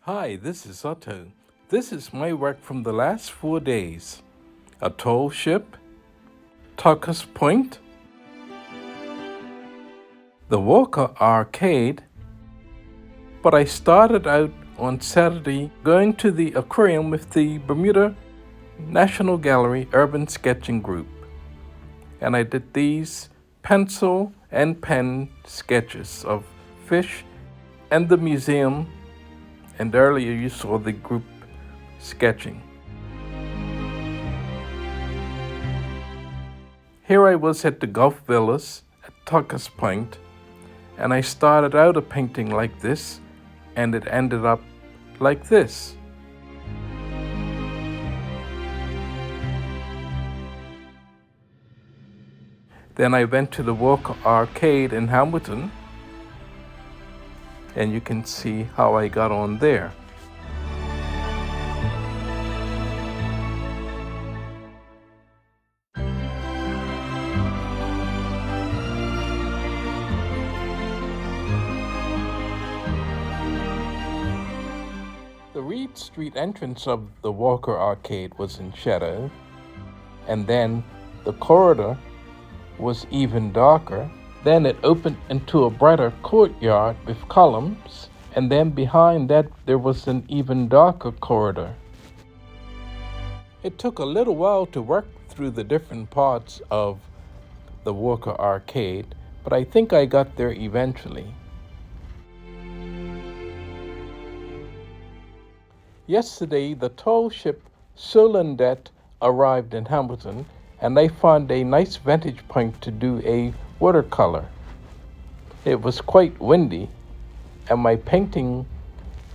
Hi, this is Otto. This is my work from the last 4 days. A tall ship, Tucker's Point, the Walker Arcade, but I started out on Saturday going to the Aquarium with the Bermuda National Gallery Urban Sketching Group. And I did these pencil and pen sketches of fish and the museum, and earlier you saw the group sketching. Here I was at the Gulf Villas at Tucker's Point, and I started out a painting like this, and it ended up like this. Then I went to the Walker Arcade in Hamilton, and you can see how I got on there. The Reed Street entrance of the Walker Arcade was in shadow, and then the corridor was even darker. Then it opened into a brighter courtyard with columns, and then behind that there was an even darker corridor. It took a little while to work through the different parts of the Walker Arcade, but I think I got there eventually. Yesterday, the tall ship Solandet arrived in Hamilton, and I found a nice vantage point to do a watercolor. It was quite windy, and my painting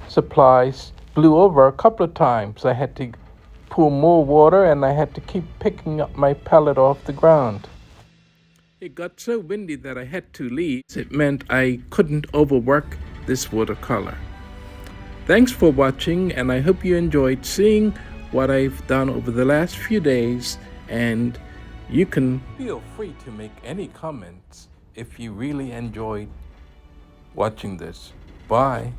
supplies blew over a couple of times. I had to pour more water, and I had to keep picking up my palette off the ground. It got so windy that I had to leave. It meant I couldn't overwork this watercolor. Thanks for watching, and I hope you enjoyed seeing what I've done over the last few days, and you can feel free to make any comments if you really enjoyed watching this. Bye.